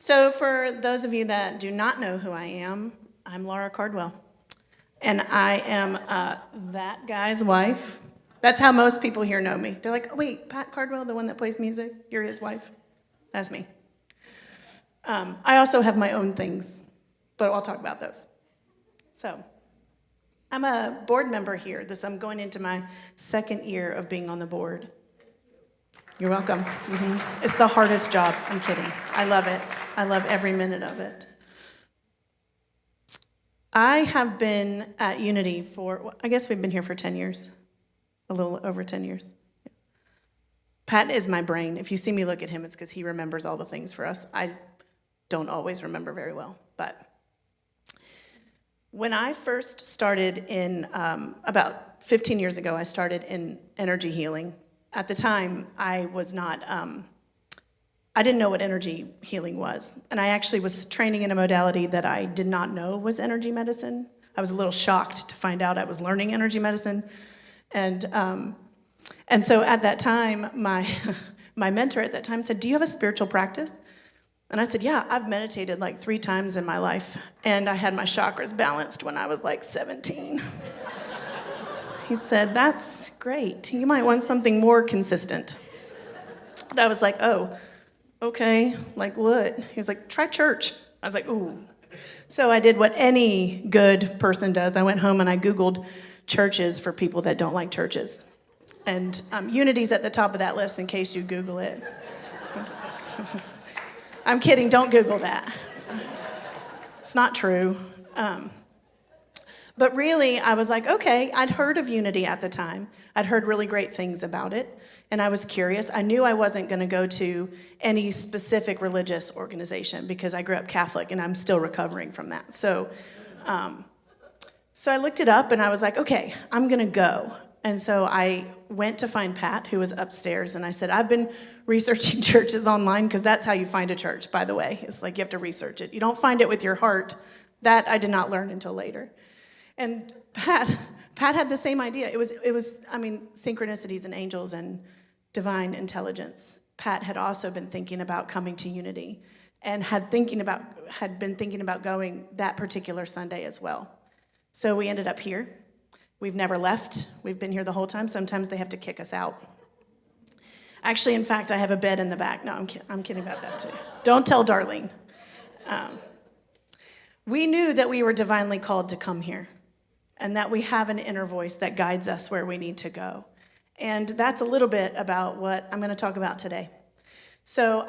So for those of you that do not know who I am, I'm Laura Cardwell. And I am that guy's wife. That's how most people here know me. They're like, oh, wait, Pat Cardwell, the one that plays music? You're his wife? That's me. I also have my own things, but I'll talk about those. So I'm a board member here. I'm going into my second year of being on the board. You're welcome. It's the hardest job. I'm kidding. I love it. I love every minute of it. I have been at Unity for, I guess we've been here for 10 years, a little over 10 years. Pat is my brain. If you see me look at him, it's because he remembers all the things for us. I don't always remember very well, but when I first started in, about 15 years ago, I started in energy healing. At the time, I was not, I didn't know what energy healing was. And I actually was training in a modality that I did not know was energy medicine. I was a little shocked to find out I was learning energy medicine. And so at that time, my mentor at that time said, do you have a spiritual practice? And I said, yeah, I've meditated like 3 times in my life. And I had my chakras balanced when I was like 17. He said, that's great. You might want something more consistent. And I was like, oh, okay, like what? He was like, try church. I was like, ooh. So I did what any good person does. I went home and I Googled churches for people that don't like churches. And Unity's at the top of that list in case you Google it. I'm kidding, don't Google that. It's not true. But really, I was like, okay, I'd heard of Unity at the time. I'd heard really great things about it, and I was curious. I knew I wasn't going to go to any specific religious organization because I grew up Catholic, and I'm still recovering from that. So I looked it up, and I was like, okay, I'm going to go. And so I went to find Pat, who was upstairs, and I said, I've been researching churches online, because that's how you find a church, by the way. It's like you have to research it. You don't find it with your heart. That I did not learn until later. And Pat had the same idea. It was, synchronicities and angels and divine intelligence. Pat had also been thinking about coming to Unity and had been thinking about going that particular Sunday as well. So we ended up here. We've never left. We've been here the whole time. Sometimes they have to kick us out. Actually, in fact, I have a bed in the back. No, I'm kidding about that too. Don't tell Darlene. We knew that we were divinely called to come here, and that we have an inner voice that guides us where we need to go. And that's a little bit about what I'm going to talk about today. So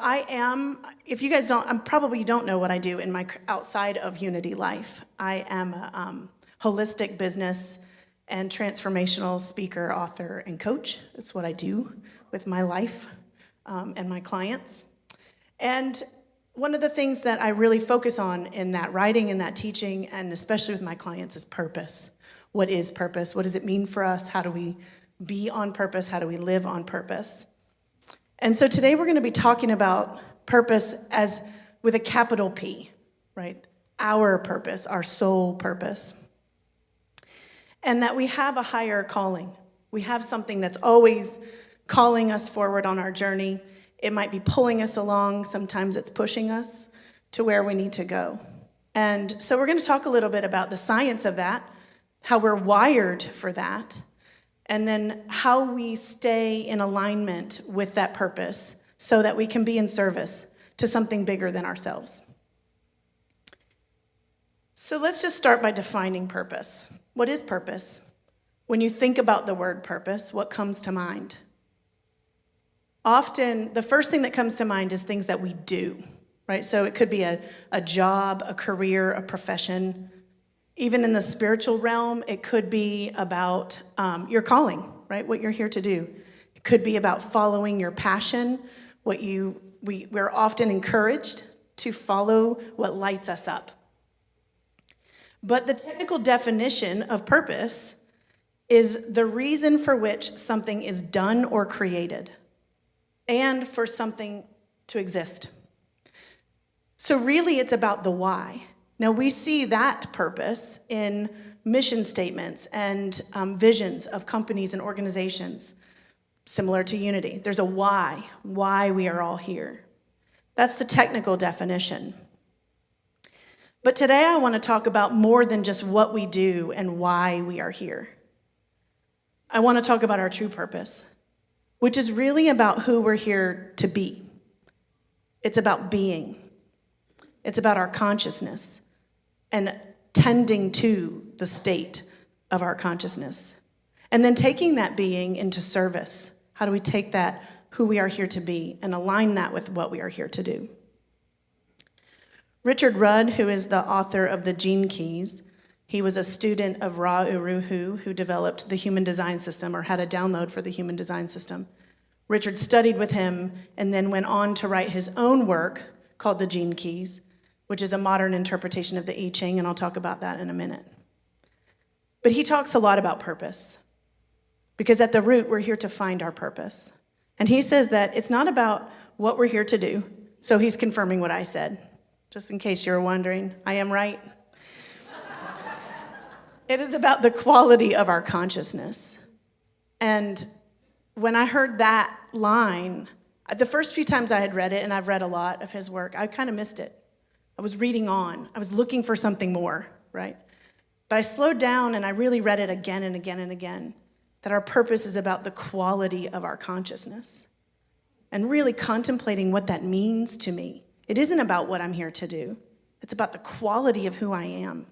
if you guys probably don't know what I do in my outside of Unity life. I am a holistic business and transformational speaker, author, and coach. That's what I do with my life and my clients. And one of the things that I really focus on in that writing and that teaching, and especially with my clients, is purpose. What is purpose? What does it mean for us? How do we be on purpose? How do we live on purpose? And so today we're going to be talking about purpose as with a capital P, right? Our purpose, our soul purpose. And that we have a higher calling. We have something that's always calling us forward on our journey. It might be pulling us along. Sometimes it's pushing us to where we need to go. And so we're going to talk a little bit about the science of that, how we're wired for that, and then how we stay in alignment with that purpose so that we can be in service to something bigger than ourselves. So let's just start by defining purpose. What is purpose? When you think about the word purpose, what comes to mind? Often, the first thing that comes to mind is things that we do, right? So it could be a job, a career, a profession. Even in the spiritual realm, it could be about your calling, right? What you're here to do. It could be about following your passion. We're often encouraged to follow what lights us up. But the technical definition of purpose is the reason for which something is done or created, and for something to exist. So really, it's about the why. Now, we see that purpose in mission statements and visions of companies and organizations, similar to Unity. There's a why we are all here. That's the technical definition. But today I want to talk about more than just what we do and why we are here. I want to talk about our true purpose, which is really about who we're here to be. It's about being. It's about our consciousness and tending to the state of our consciousness. And then taking that being into service. How do we take that, who we are here to be, and align that with what we are here to do? Richard Rudd, who is the author of The Gene Keys, he was a student of Ra Uru Hu, who developed the Human Design System, or had a download for the Human Design System. Richard studied with him and then went on to write his own work called The Gene Keys, which is a modern interpretation of the I Ching, and I'll talk about that in a minute. But he talks a lot about purpose, because at the root, we're here to find our purpose. And he says that it's not about what we're here to do, so he's confirming what I said. Just in case you were wondering, I am right. It is about the quality of our consciousness. And when I heard that line, the first few times I had read it, and I've read a lot of his work, I kind of missed it. I was reading on. I was looking for something more, right? But I slowed down and I really read it again and again and again, that our purpose is about the quality of our consciousness and really contemplating what that means to me. It isn't about what I'm here to do. It's about the quality of who I am.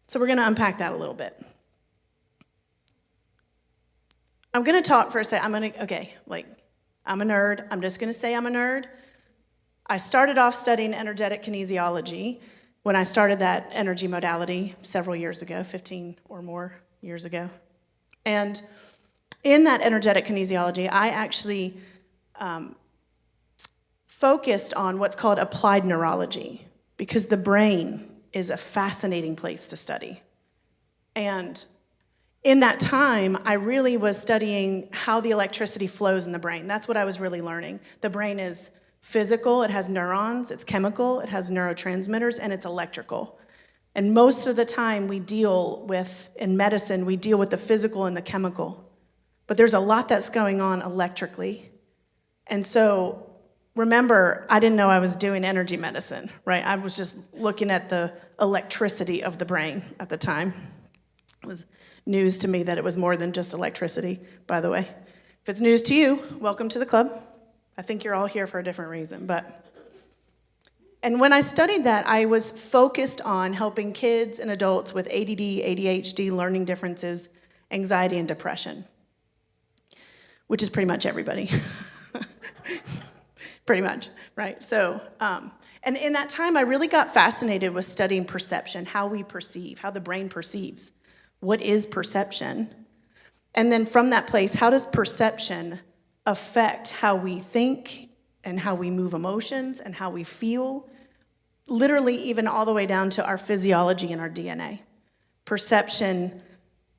So we're going to unpack that a little bit. I'm going to talk for a second. I'm a nerd. I'm just going to say I'm a nerd. I started off studying energetic kinesiology when I started that energy modality several years ago, 15 or more years ago. And in that energetic kinesiology, I actually focused on what's called applied neurology, because the brain is a fascinating place to study. And in that time, I really was studying how the electricity flows in the brain. That's what I was really learning. The brain is physical, it has neurons, it's chemical, it has neurotransmitters, and it's electrical. And most of the time in medicine, we deal with the physical and the chemical. But there's a lot that's going on electrically. And so remember, I didn't know I was doing energy medicine, right? I was just looking at the electricity of the brain at the time. It was news to me that it was more than just electricity, by the way. If it's news to you, welcome to the club. I think you're all here for a different reason, And when I studied that, I was focused on helping kids and adults with ADD, ADHD, learning differences, anxiety, and depression, which is pretty much everybody. Pretty much, right? So, and in that time, I really got fascinated with studying perception, how we perceive, how the brain perceives. What is perception? And then from that place, how does perception affect how we think and how we move emotions and how we feel, literally even all the way down to our physiology and our DNA. Perception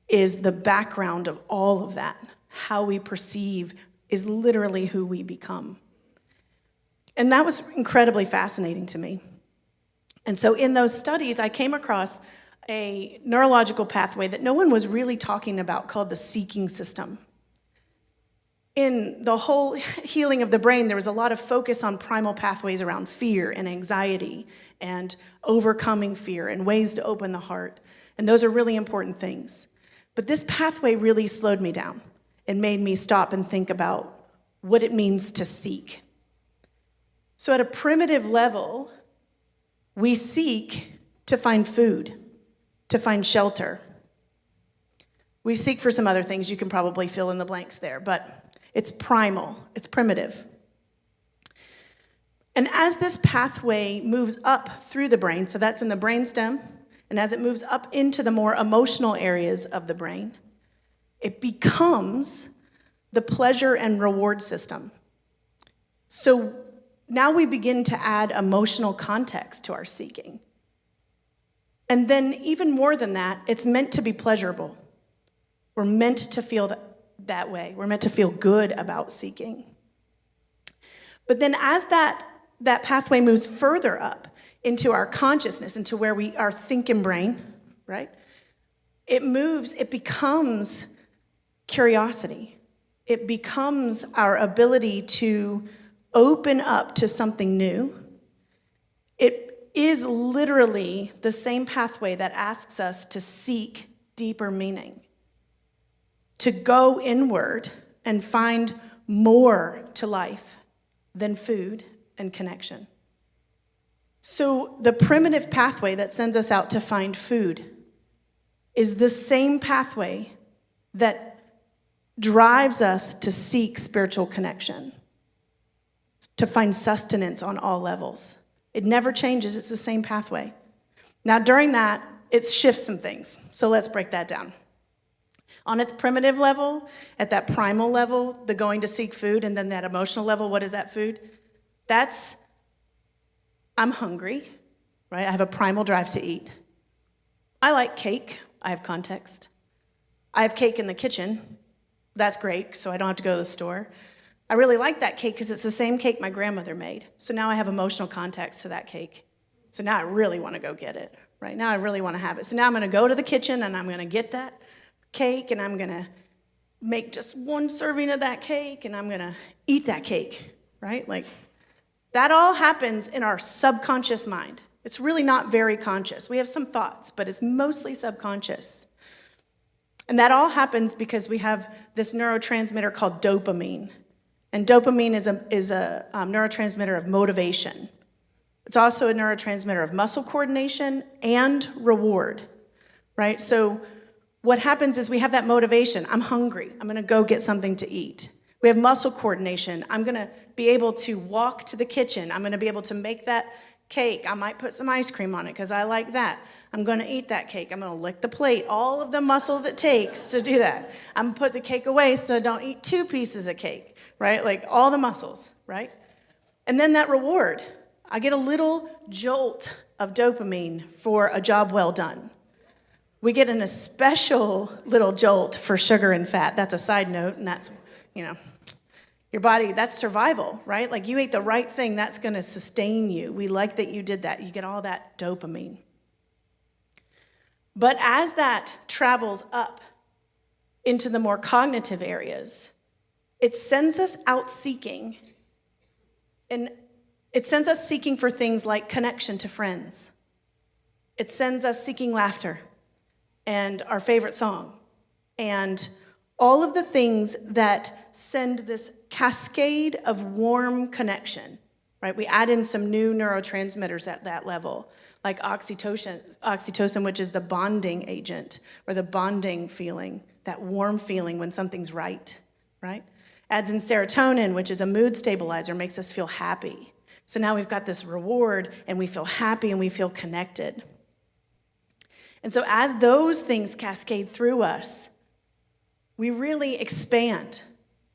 is the background of all of that. How we perceive is literally who we become. And that was incredibly fascinating to me. And so in those studies, I came across a neurological pathway that no one was really talking about called the seeking system. In the whole healing of the brain, there was a lot of focus on primal pathways around fear and anxiety and overcoming fear and ways to open the heart. And those are really important things. But this pathway really slowed me down and made me stop and think about what it means to seek. So at a primitive level, we seek to find food, to find shelter. We seek for some other things. You can probably fill in the blanks there, but it's primal, it's primitive. And as this pathway moves up through the brain, so that's in the brainstem, and as it moves up into the more emotional areas of the brain, it becomes the pleasure and reward system. So now we begin to add emotional context to our seeking. And then even more than that, it's meant to be pleasurable. We're meant to feel that way. We're meant to feel good about seeking. But then as that pathway moves further up into our consciousness, into where we are thinking brain, right? It becomes curiosity. It becomes our ability to open up to something new, it is literally the same pathway that asks us to seek deeper meaning, to go inward and find more to life than food and connection. So the primitive pathway that sends us out to find food is the same pathway that drives us to seek spiritual connection, to find sustenance on all levels. It never changes. It's the same pathway. Now, during that, it shifts some things. So let's break that down. On its primitive level, at that primal level, the going to seek food, and then that emotional level, what is that food? That's, I'm hungry, right? I have a primal drive to eat. I like cake. I have context. I have cake in the kitchen. That's great, so I don't have to go to the store. I really like that cake because it's the same cake my grandmother made. So now I have emotional context to that cake. So now I really want to go get it, right? Now I really want to have it. So now I'm going to go to the kitchen and I'm going to get that cake and I'm going to make just one serving of that cake and I'm going to eat that cake, right? Like that all happens in our subconscious mind. It's really not very conscious. We have some thoughts, but it's mostly subconscious. And that all happens because we have this neurotransmitter called dopamine. And dopamine is a neurotransmitter of motivation. It's also a neurotransmitter of muscle coordination and reward, right? So what happens is we have that motivation. I'm hungry. I'm going to go get something to eat. We have muscle coordination. I'm going to be able to walk to the kitchen. I'm going to be able to make that cake. I might put some ice cream on it because I like that. I'm going to eat that cake. I'm going to lick the plate. All of the muscles it takes to do that. I'm going to put the cake away so I don't eat 2 pieces of cake, right? Like all the muscles, right? And then that reward. I get a little jolt of dopamine for a job well done. We get an especial little jolt for sugar and fat. That's a side note, and that's, your body, that's survival, right? Like you ate the right thing, that's going to sustain you. We like that you did that. You get all that dopamine. But as that travels up into the more cognitive areas, it sends us out seeking. And it sends us seeking for things like connection to friends. It sends us seeking laughter and our favorite song and all of the things that send this cascade of warm connection, right? We add in some new neurotransmitters at that level, like oxytocin, which is the bonding agent or the bonding feeling, that warm feeling when something's right? Adds in serotonin, which is a mood stabilizer, makes us feel happy. So now we've got this reward and we feel happy and we feel connected. And so as those things cascade through us, we really expand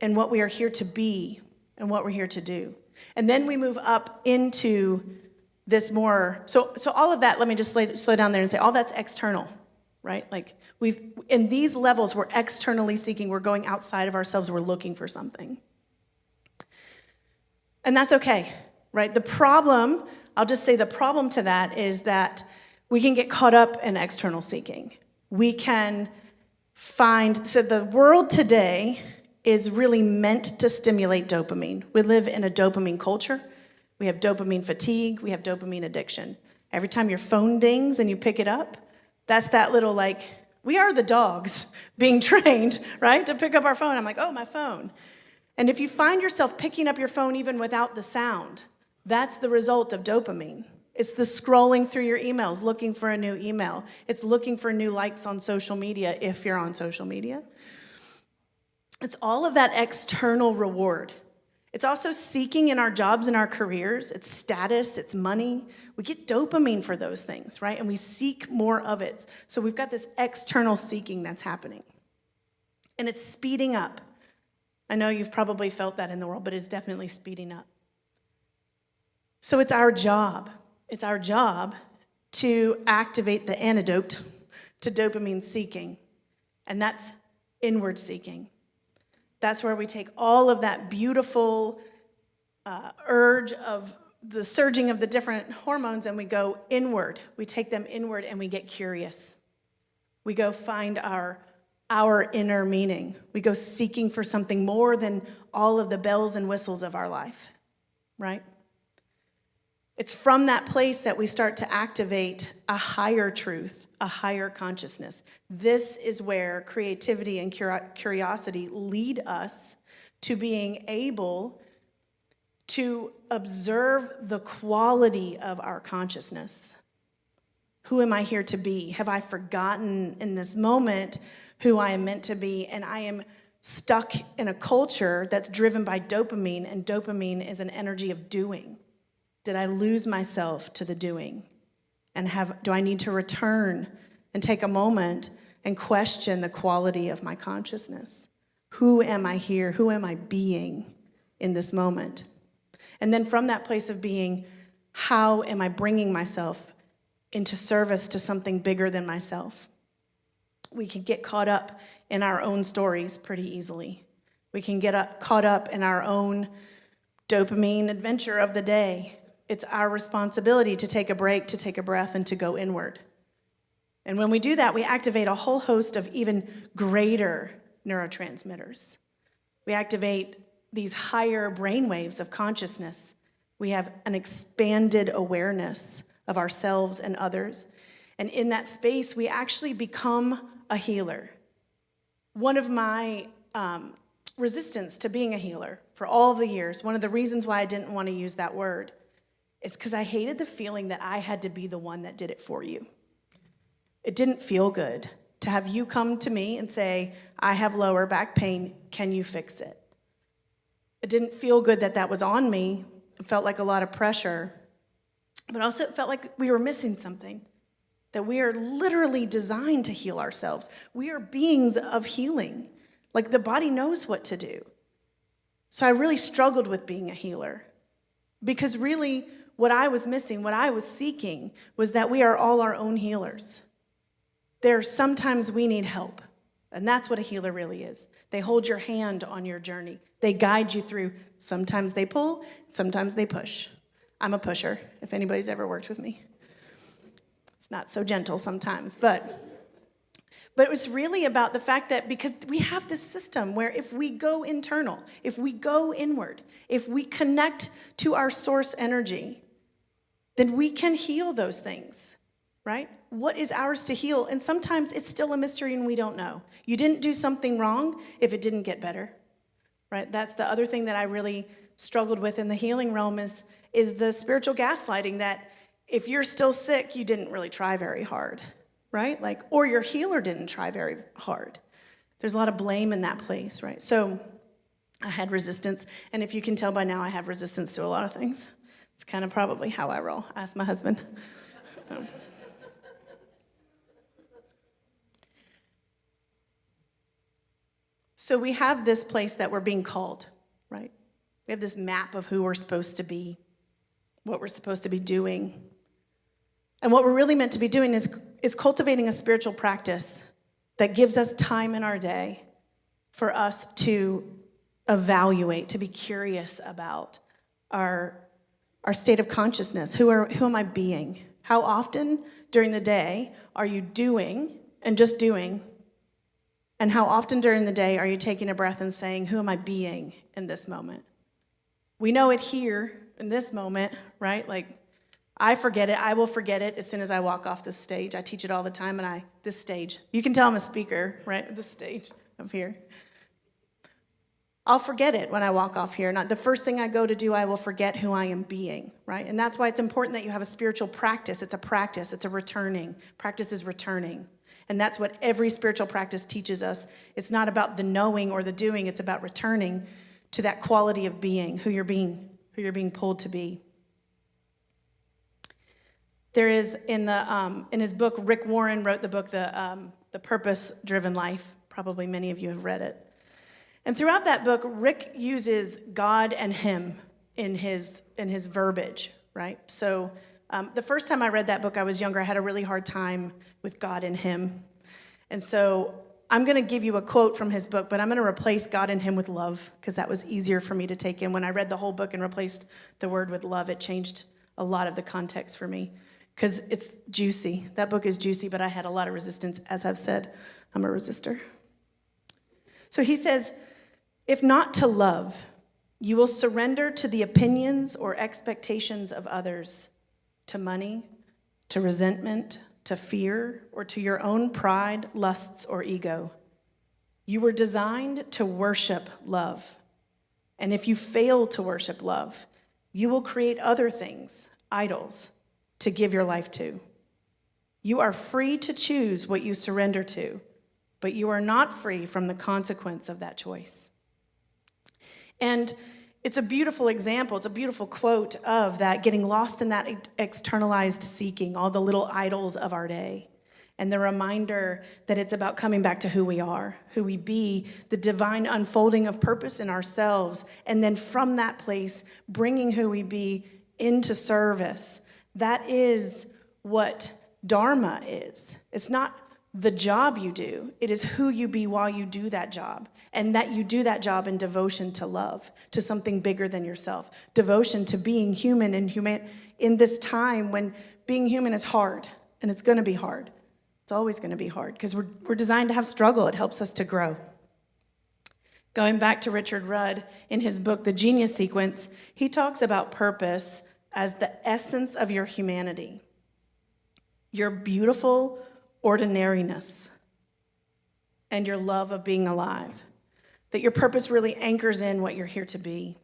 in what we are here to be and what we're here to do. And then we move up into this more, so all of that, let me just slow down there and say, all that's external, right? Like in these levels, we're externally seeking, we're going outside of ourselves, we're looking for something. And that's okay, right? The problem, I'll just say the problem to that is that we can get caught up in external seeking. We can so the world today is really meant to stimulate dopamine. We live in a dopamine culture. We have dopamine fatigue. We have dopamine addiction. Every time your phone dings and you pick it up, that's that little we are the dogs being trained, right, to pick up our phone. I'm like, oh, my phone. And if you find yourself picking up your phone even without the sound, that's the result of dopamine. It's the scrolling through your emails, looking for a new email. It's looking for new likes on social media if you're on social media. It's all of that external reward. It's also seeking in our jobs and our careers. It's status, it's money. We get dopamine for those things, right? And we seek more of it. So we've got this external seeking that's happening. And it's speeding up. I know you've probably felt that in the world, but it's definitely speeding up. So it's our job. It's our job to activate the antidote to dopamine seeking, and that's inward seeking. That's where we take all of that beautiful urge of the surging of the different hormones and we go inward. We take them inward and we get curious. We go find our inner meaning. We go seeking for something more than all of the bells and whistles of our life. right? It's from that place that we start to activate a higher truth, a higher consciousness. This is where creativity and curiosity lead us to being able to observe the quality of our consciousness. Who am I here to be? Have I forgotten in this moment who I am meant to be? And I am stuck in a culture that's driven by dopamine, and dopamine is an energy of doing. Did I lose myself to the doing? And do I need to return and take a moment and question the quality of my consciousness? Who am I here? Who am I being in this moment? And then from that place of being, how am I bringing myself into service to something bigger than myself? We can get caught up in our own stories pretty easily. We can get caught up in our own dopamine adventure of the day. It's our responsibility to take a break, to take a breath, and to go inward. And when we do that, we activate a whole host of even greater neurotransmitters. We activate these higher brainwaves of consciousness. We have an expanded awareness of ourselves and others. And in that space, we actually become a healer. One of my resistance to being a healer for all of the years, one of the reasons why I didn't want to use that word, is because I hated the feeling that I had to be the one that did it for you. It didn't feel good to have you come to me and say, I have lower back pain, can you fix it? It didn't feel good that that was on me. It felt like a lot of pressure. But also it felt like we were missing something, that we are literally designed to heal ourselves. We are beings of healing. Like the body knows what to do. So I really struggled with being a healer, because really what I was missing, what I was seeking, was that we are all our own healers. Sometimes we need help, and that's what a healer really is. They hold your hand on your journey. They guide you through. Sometimes they pull, sometimes they push. I'm a pusher, if anybody's ever worked with me. It's not so gentle sometimes, but it was really about the fact that because we have this system where if we go internal, if we go inward, if we connect to our source energy, then we can heal those things, right? What is ours to heal? And sometimes it's still a mystery and we don't know. You didn't do something wrong if it didn't get better, right? That's the other thing that I really struggled with in the healing realm is the spiritual gaslighting, that if you're still sick, you didn't really try very hard, right? Or your healer didn't try very hard. There's a lot of blame in that place, right? So I had resistance, and if you can tell by now, I have resistance to a lot of things. It's kind of probably how I roll. Ask my husband. So we have this place that we're being called, right? We have this map of who we're supposed to be, what we're supposed to be doing. And what we're really meant to be doing is cultivating a spiritual practice that gives us time in our day for us to evaluate, to be curious about our state of consciousness. Who am I being? How often during the day are you doing and just doing? And how often during the day are you taking a breath and saying, who am I being in this moment? We know it here in this moment, right? I forget it. I will forget it as soon as I walk off this stage. I teach it all the time, and this stage. You can tell I'm a speaker, right? This stage up here. I'll forget it when I walk off here. Not the first thing I go to do, I will forget who I am being, right? And that's why it's important that you have a spiritual practice. It's a practice. It's a returning. Practice is returning. And that's what every spiritual practice teaches us. It's not about the knowing or the doing. It's about returning to that quality of being, who you're being pulled to be. There is in his book, Rick Warren wrote the book, The Purpose-Driven Life. Probably many of you have read it. And throughout that book, Rick uses God and him in his verbiage, right? So the first time I read that book, I was younger. I had a really hard time with God and him. And so I'm going to give you a quote from his book, but I'm going to replace God and him with love, because that was easier for me to take in. When I read the whole book and replaced the word with love, it changed a lot of the context for me, because it's juicy. That book is juicy, but I had a lot of resistance. As I've said, I'm a resistor. So he says, if not to love, You will surrender to the opinions or expectations of others, to money, to resentment, to fear, or to your own pride, lusts, or ego. You were designed to worship love. And if you fail to worship love, you will create other things, idols, to give your life to. You are free to choose what you surrender to, but you are not free from the consequence of that choice. And it's a beautiful example, it's a beautiful quote of that, getting lost in that externalized seeking, all the little idols of our day. And the reminder that it's about coming back to who we are, who we be, the divine unfolding of purpose in ourselves, and then from that place, bringing who we be into service. That is what Dharma is. It's not the job you do, it is who you be while you do that job, and that you do that job in devotion to love, to something bigger than yourself, devotion to being human and human in this time when being human is hard, and it's going to be hard. It's always going to be hard because we're designed to have struggle. It helps us to grow. Going back to Richard Rudd, in his book, The Genius Sequence, he talks about purpose as the essence of your humanity, your beautiful ordinariness, and your love of being alive. That your purpose really anchors in what you're here to be.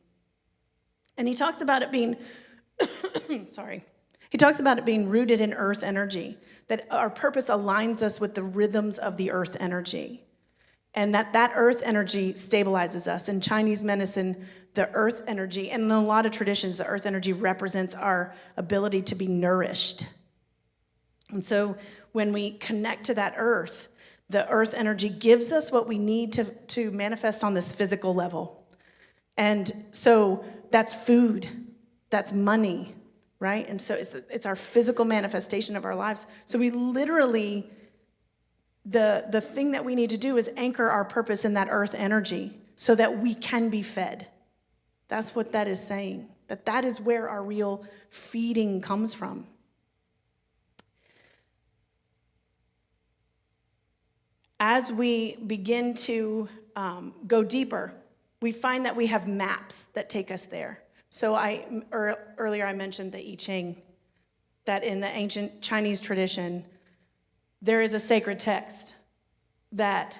And he talks about it being, He talks about it being rooted in earth energy, that our purpose aligns us with the rhythms of the earth energy, and that earth energy stabilizes us. In Chinese medicine, the earth energy, and in a lot of traditions, the earth energy represents our ability to be nourished. And so when we connect to that earth, the earth energy gives us what we need to manifest on this physical level. And so that's food, that's money, right? And so it's our physical manifestation of our lives. So we literally, the thing that we need to do is anchor our purpose in that earth energy so that we can be fed. That's what that is saying, that is where our real feeding comes from. As we begin to go deeper, we find that we have maps that take us there. So earlier I mentioned the I Ching, that in the ancient Chinese tradition, there is a sacred text that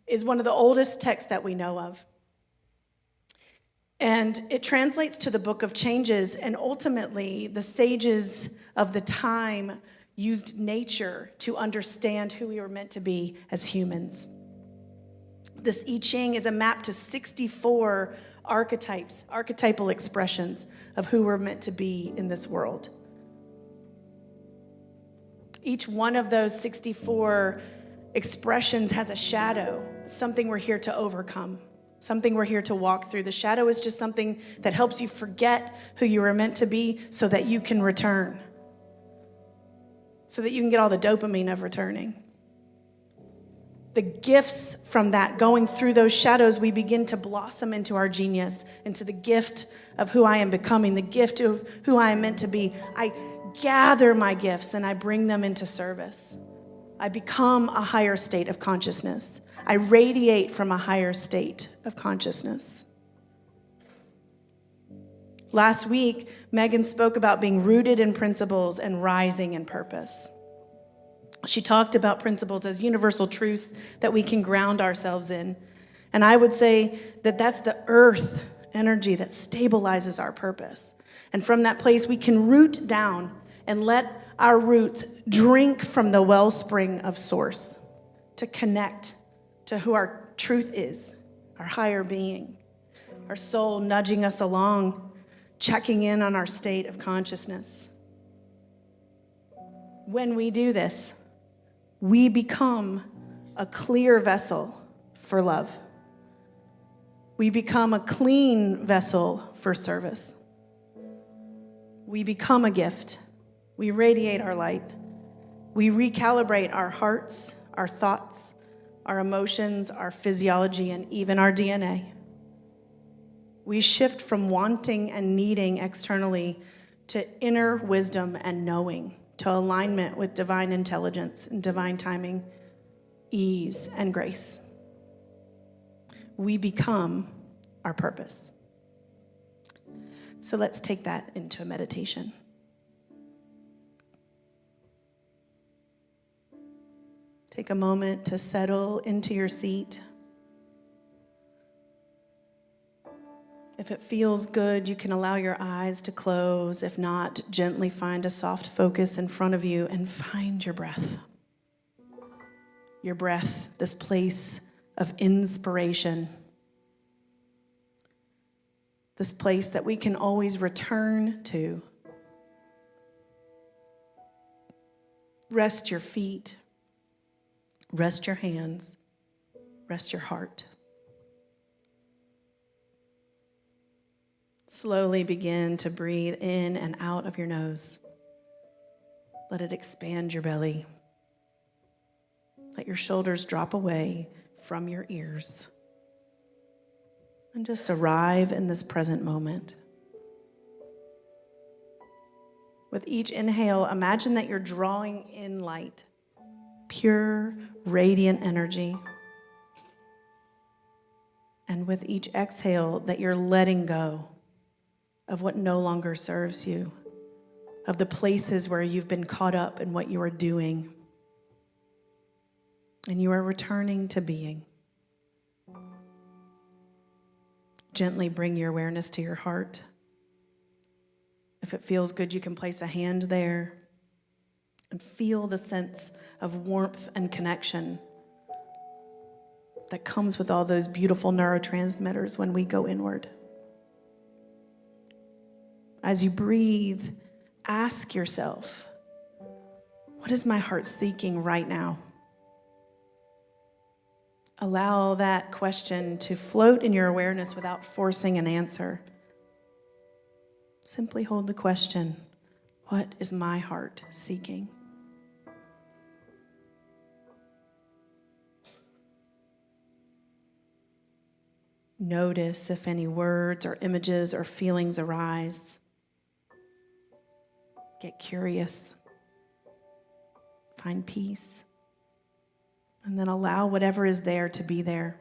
is one of the oldest texts that we know of. And it translates to the Book of Changes, and ultimately the sages of the time used nature to understand who we were meant to be as humans. This I Ching is a map to 64 archetypal expressions of who we're meant to be in this world. Each one of those 64 expressions has a shadow, something we're here to overcome, something we're here to walk through. The shadow is just something that helps you forget who you were meant to be so that you can return, so that you can get all the dopamine of returning. The gifts from that, going through those shadows, we begin to blossom into our genius, into the gift of who I am becoming, the gift of who I am meant to be. I gather my gifts and I bring them into service. I become a higher state of consciousness. I radiate from a higher state of consciousness. Last week, Megan spoke about being rooted in principles and rising in purpose. She talked about principles as universal truths that we can ground ourselves in. And I would say that that's the earth energy that stabilizes our purpose. And from that place, we can root down and let our roots drink from the wellspring of source to connect to who our truth is, our higher being, our soul nudging us along, checking in on our state of consciousness. When we do this, we become a clear vessel for love. We become a clean vessel for service. We become a gift. We radiate our light. We recalibrate our hearts, our thoughts, our emotions, our physiology, and even our DNA. We shift from wanting and needing externally to inner wisdom and knowing, to alignment with divine intelligence and divine timing, ease and grace. We become our purpose. So let's take that into a meditation. Take a moment to settle into your seat. If it feels good, you can allow your eyes to close. If not, gently find a soft focus in front of you and find your breath. Your breath, this place of inspiration. This place that we can always return to. Rest your feet. Rest your hands. Rest your heart. Slowly begin to breathe in and out of your nose. Let it expand your belly. Let your shoulders drop away from your ears. And just arrive in this present moment. With each inhale, imagine that you're drawing in light, pure, radiant energy. And with each exhale, that you're letting go of what no longer serves you, of the places where you've been caught up in what you are doing, and you are returning to being. Gently bring your awareness to your heart. If it feels good, you can place a hand there and feel the sense of warmth and connection that comes with all those beautiful neurotransmitters when we go inward. As you breathe, ask yourself, what is my heart seeking right now? Allow that question to float in your awareness without forcing an answer. Simply hold the question, what is my heart seeking? Notice if any words or images or feelings arise. Get curious. Find peace. And then allow whatever is there to be there.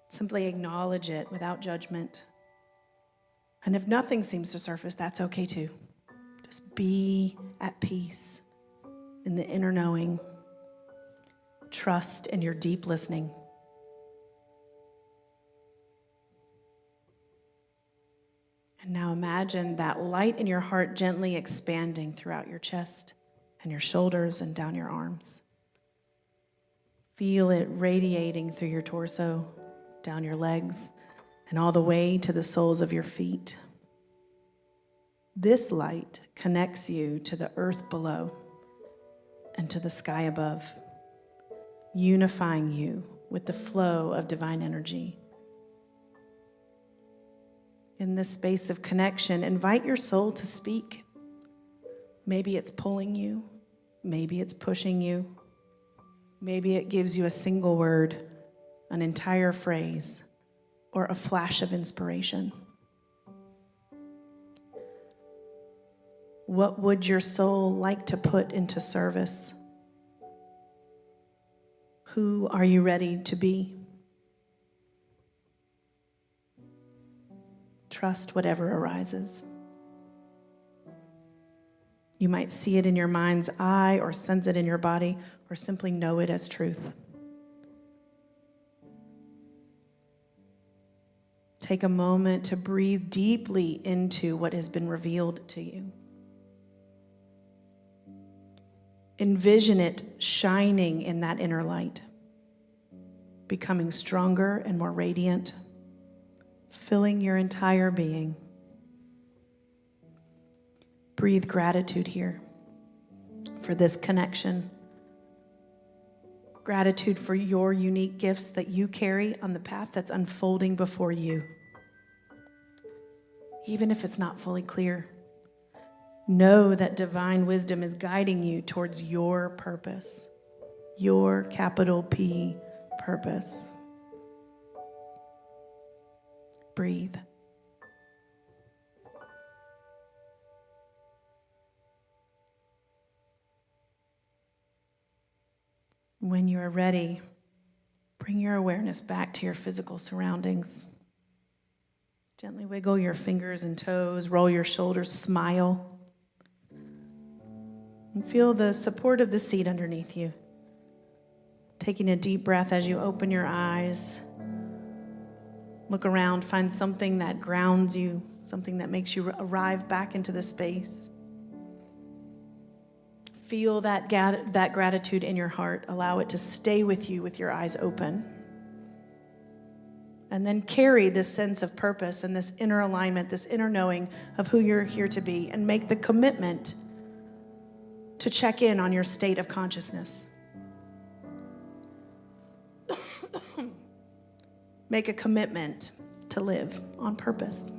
Simply acknowledge it without judgment. And if nothing seems to surface, that's okay too. Just be at peace in the inner knowing. Trust in your deep listening. And now imagine that light in your heart gently expanding throughout your chest and your shoulders and down your arms. Feel it radiating through your torso, down your legs, and all the way to the soles of your feet. This light connects you to the earth below and to the sky above, unifying you with the flow of divine energy. In this space of connection, invite your soul to speak. Maybe it's pulling you. Maybe it's pushing you. Maybe it gives you a single word, an entire phrase, or a flash of inspiration. What would your soul like to put into service? Who are you ready to be? Trust whatever arises. You might see it in your mind's eye or sense it in your body or simply know it as truth. Take a moment to breathe deeply into what has been revealed to you. Envision it shining in that inner light, becoming stronger and more radiant, filling your entire being. Breathe gratitude here for this connection. Gratitude for your unique gifts that you carry on the path that's unfolding before you. Even if it's not fully clear, know that divine wisdom is guiding you towards your purpose, your capital P purpose. Breathe. When you are ready, bring your awareness back to your physical surroundings. Gently wiggle your fingers and toes, roll your shoulders, smile. And feel the support of the seat underneath you. Taking a deep breath as you open your eyes. Look around, find something that grounds you, something that makes you arrive back into the space. Feel that gratitude in your heart. Allow it to stay with you with your eyes open. And then carry this sense of purpose and this inner alignment, this inner knowing of who you're here to be, and make the commitment to check in on your state of consciousness. Make a commitment to live on purpose.